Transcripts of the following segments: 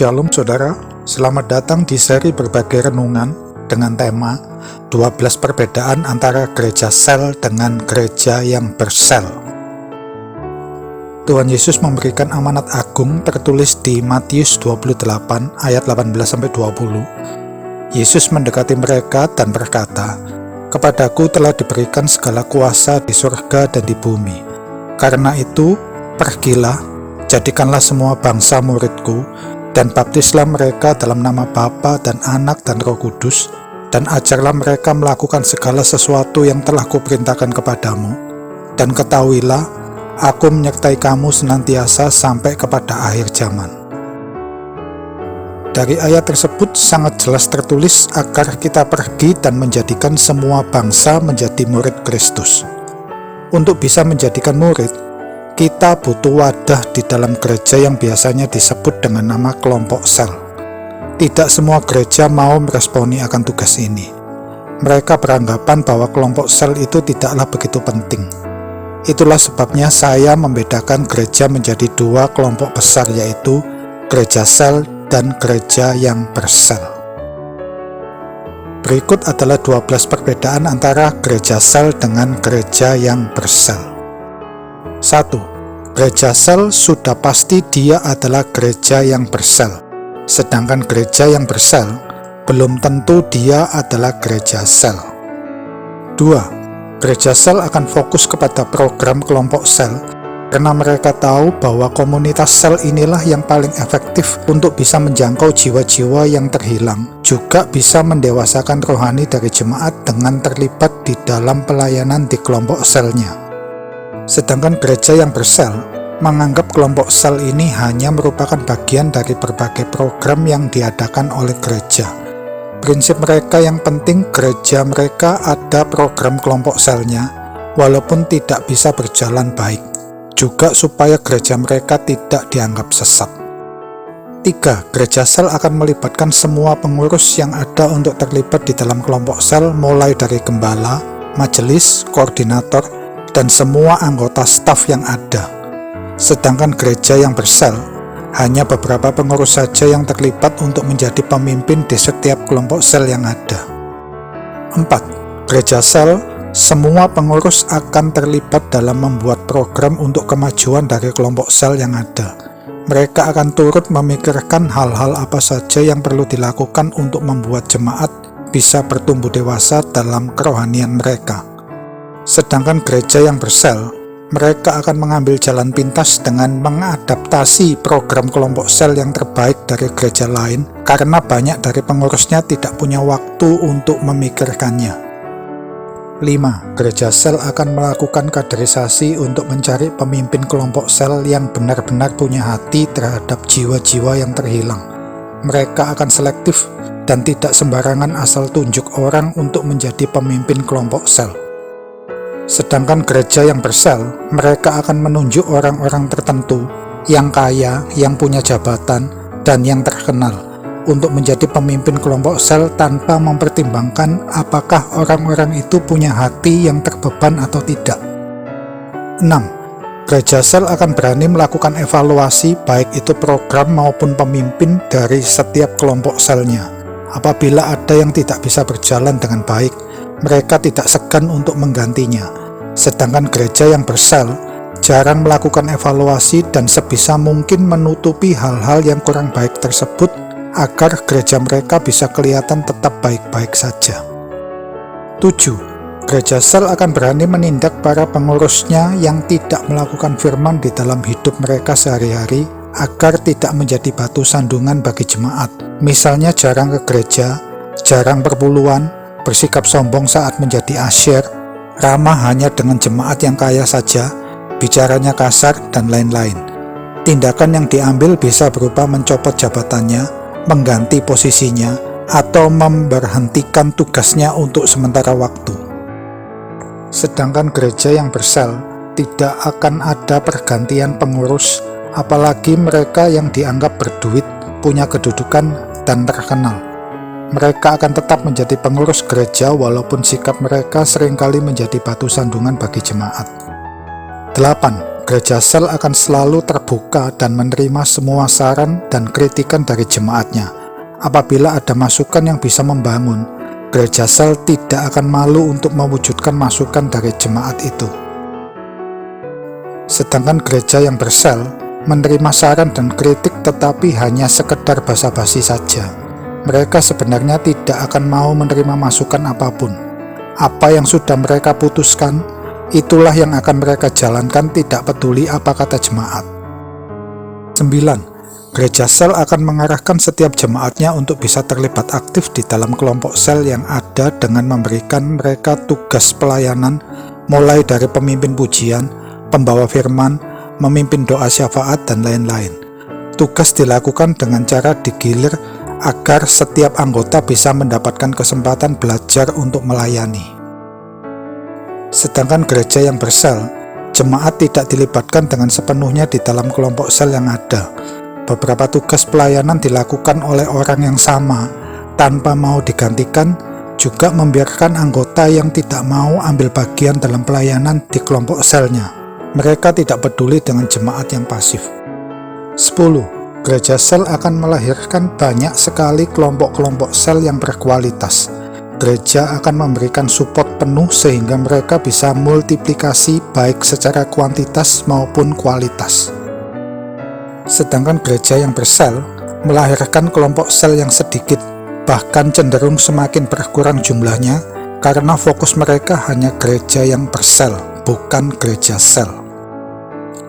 Shalom saudara, selamat datang di seri berbagai renungan dengan tema 12 perbedaan antara gereja sel dengan gereja yang bersel. Tuhan Yesus memberikan amanat agung tertulis di Matius 28 ayat 18-20. Yesus mendekati mereka dan berkata, "Kepadaku telah diberikan segala kuasa di surga dan di bumi. Karena itu, pergilah, jadikanlah semua bangsa muridku, dan baptislah mereka dalam nama Bapa dan Anak dan Roh Kudus, dan ajarlah mereka melakukan segala sesuatu yang telah kuperintahkan kepadamu. Dan ketahuilah, aku menyertai kamu senantiasa sampai kepada akhir zaman." Dari ayat tersebut sangat jelas tertulis agar kita pergi dan menjadikan semua bangsa menjadi murid Kristus. Untuk bisa menjadikan murid, kita butuh wadah di dalam gereja yang biasanya disebut dengan nama kelompok sel. Tidak semua gereja mau meresponi akan tugas ini. Mereka beranggapan bahwa kelompok sel itu tidaklah begitu penting. Itulah sebabnya saya membedakan gereja menjadi dua kelompok besar, yaitu gereja sel dan gereja yang bersel. Berikut adalah 12 perbedaan antara gereja sel dengan gereja yang bersel. 1. Gereja sel sudah pasti dia adalah gereja yang bersel, sedangkan gereja yang bersel belum tentu dia adalah gereja sel. 2. Gereja sel akan fokus kepada program kelompok sel karena mereka tahu bahwa komunitas sel inilah yang paling efektif untuk bisa menjangkau jiwa-jiwa yang terhilang, juga bisa mendewasakan rohani dari jemaat dengan terlibat di dalam pelayanan di kelompok selnya. Sedangkan gereja yang bersel menganggap kelompok sel ini hanya merupakan bagian dari berbagai program yang diadakan oleh gereja. Prinsip mereka yang penting gereja mereka ada program kelompok selnya, walaupun tidak bisa berjalan baik, juga supaya gereja mereka tidak dianggap sesat. 3. Gereja sel akan melibatkan semua pengurus yang ada untuk terlibat di dalam kelompok sel, mulai dari gembala, majelis, koordinator, dan semua anggota staf yang ada. Sedangkan gereja yang bersel, hanya beberapa pengurus saja yang terlibat untuk menjadi pemimpin di setiap kelompok sel yang ada. 4. Gereja sel, semua pengurus akan terlibat dalam membuat program untuk kemajuan dari kelompok sel yang ada. Mereka akan turut memikirkan hal-hal apa saja yang perlu dilakukan untuk membuat jemaat bisa bertumbuh dewasa dalam kerohanian mereka. Sedangkan gereja yang bersel, mereka akan mengambil jalan pintas dengan mengadaptasi program kelompok sel yang terbaik dari gereja lain karena banyak dari pengurusnya tidak punya waktu untuk memikirkannya. 5. Gereja sel akan melakukan kaderisasi untuk mencari pemimpin kelompok sel yang benar-benar punya hati terhadap jiwa-jiwa yang terhilang. Mereka akan selektif dan tidak sembarangan asal tunjuk orang untuk menjadi pemimpin kelompok sel. Sedangkan gereja yang bersel, mereka akan menunjuk orang-orang tertentu yang kaya, yang punya jabatan, dan yang terkenal untuk menjadi pemimpin kelompok sel tanpa mempertimbangkan apakah orang-orang itu punya hati yang terbeban atau tidak. 6. Gereja sel akan berani melakukan evaluasi baik itu program maupun pemimpin dari setiap kelompok selnya. Apabila ada yang tidak bisa berjalan dengan baik, mereka tidak segan untuk menggantinya. Sedangkan gereja yang bersel jarang melakukan evaluasi dan sebisa mungkin menutupi hal-hal yang kurang baik tersebut agar gereja mereka bisa kelihatan tetap baik-baik saja. 7. Gereja sel akan berani menindak para pengurusnya yang tidak melakukan firman di dalam hidup mereka sehari-hari agar tidak menjadi batu sandungan bagi jemaat. Misalnya jarang ke gereja, jarang berpuluhan, bersikap sombong saat menjadi asyir, ramah hanya dengan jemaat yang kaya saja, bicaranya kasar, dan lain-lain. Tindakan yang diambil bisa berupa mencopot jabatannya, mengganti posisinya, atau memberhentikan tugasnya untuk sementara waktu. Sedangkan gereja yang bersel tidak akan ada pergantian pengurus, apalagi mereka yang dianggap berduit, punya kedudukan, dan terkenal. Mereka akan tetap menjadi pengurus gereja walaupun sikap mereka seringkali menjadi batu sandungan bagi jemaat. 8. gereja sel akan selalu terbuka dan menerima semua saran dan kritikan dari jemaatnya. Apabila ada masukan yang bisa membangun, gereja sel tidak akan malu untuk mewujudkan masukan dari jemaat itu. Sedangkan gereja yang bersel menerima saran dan kritik tetapi hanya sekedar basa-basi saja. Mereka sebenarnya tidak akan mau menerima masukan apapun. Apa yang sudah mereka putuskan, itulah yang akan mereka jalankan, tidak peduli apa kata jemaat. 9. Gereja sel akan mengarahkan setiap jemaatnya untuk bisa terlibat aktif di dalam kelompok sel yang ada dengan memberikan mereka tugas pelayanan, mulai dari pemimpin pujian, pembawa firman, memimpin doa syafaat, dan lain-lain. Tugas dilakukan dengan cara digilir agar setiap anggota bisa mendapatkan kesempatan belajar untuk melayani. Sedangkan gereja yang bersel, jemaat tidak dilibatkan dengan sepenuhnya di dalam kelompok sel yang ada. Beberapa tugas pelayanan dilakukan oleh orang yang sama, tanpa mau digantikan, juga membiarkan anggota yang tidak mau ambil bagian dalam pelayanan di kelompok selnya. Mereka tidak peduli dengan jemaat yang pasif. 10. Gereja sel akan melahirkan banyak sekali kelompok-kelompok sel yang berkualitas. Gereja akan memberikan support penuh sehingga mereka bisa multiplikasi baik secara kuantitas maupun kualitas. Sedangkan gereja yang bersel melahirkan kelompok sel yang sedikit, bahkan cenderung semakin berkurang jumlahnya karena fokus mereka hanya gereja yang bersel, bukan gereja sel.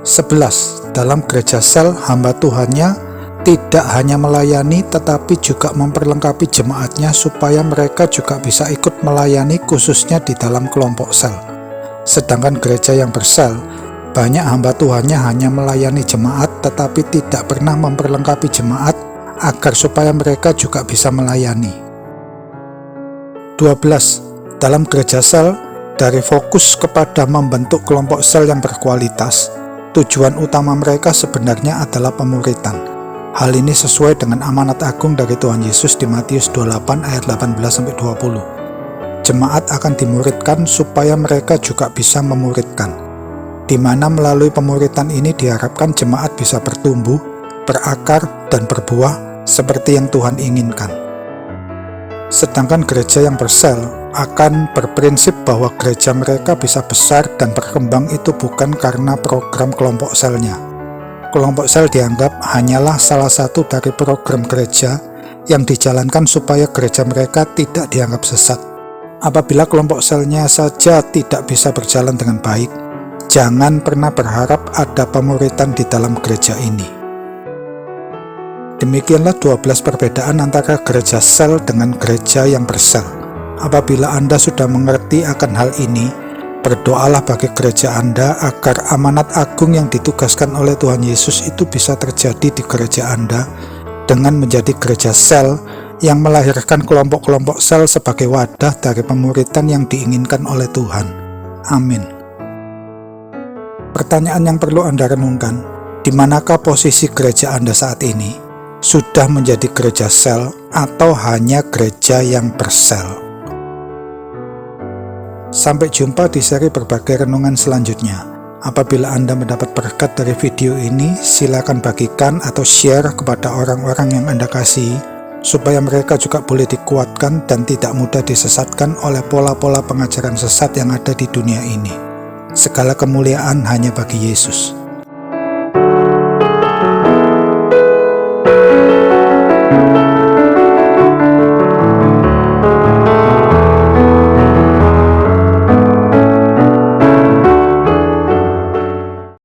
11. Dalam gereja sel, hamba Tuhannya tidak hanya melayani tetapi juga memperlengkapi jemaatnya supaya mereka juga bisa ikut melayani khususnya di dalam kelompok sel. Sedangkan gereja yang bersel, banyak hamba Tuhannya hanya melayani jemaat tetapi tidak pernah memperlengkapi jemaat agar supaya mereka juga bisa melayani. 12. Dalam gereja sel, dari fokus kepada membentuk kelompok sel yang berkualitas, tujuan utama mereka sebenarnya adalah pemuritan. Hal ini sesuai dengan amanat agung dari Tuhan Yesus di Matius 28 ayat 18-20. Jemaat akan dimuridkan supaya mereka juga bisa memuridkan, di mana melalui pemuritan ini diharapkan jemaat bisa bertumbuh, berakar, dan berbuah seperti yang Tuhan inginkan. Sedangkan gereja yang bersel akan berprinsip bahwa gereja mereka bisa besar dan berkembang itu bukan karena program kelompok selnya. Kelompok sel dianggap hanyalah salah satu dari program gereja yang dijalankan supaya gereja mereka tidak dianggap sesat. Apabila kelompok selnya saja tidak bisa berjalan dengan baik, jangan pernah berharap ada pemuritan di dalam gereja ini. Demikianlah 12 perbedaan antara gereja sel dengan gereja yang bersel. Apabila Anda sudah mengerti akan hal ini, berdoalah bagi gereja Anda agar amanat agung yang ditugaskan oleh Tuhan Yesus itu bisa terjadi di gereja Anda dengan menjadi gereja sel yang melahirkan kelompok-kelompok sel sebagai wadah dari pemuritan yang diinginkan oleh Tuhan. Amin. Pertanyaan yang perlu Anda renungkan, di manakah posisi gereja Anda saat ini? Sudah menjadi gereja sel atau hanya gereja yang bersel? Sampai jumpa di seri berbagai renungan selanjutnya. Apabila Anda mendapat berkat dari video ini, silakan bagikan atau share kepada orang-orang yang Anda kasihi, supaya mereka juga boleh dikuatkan dan tidak mudah disesatkan oleh pola-pola pengajaran sesat yang ada di dunia ini. Segala kemuliaan hanya bagi Yesus.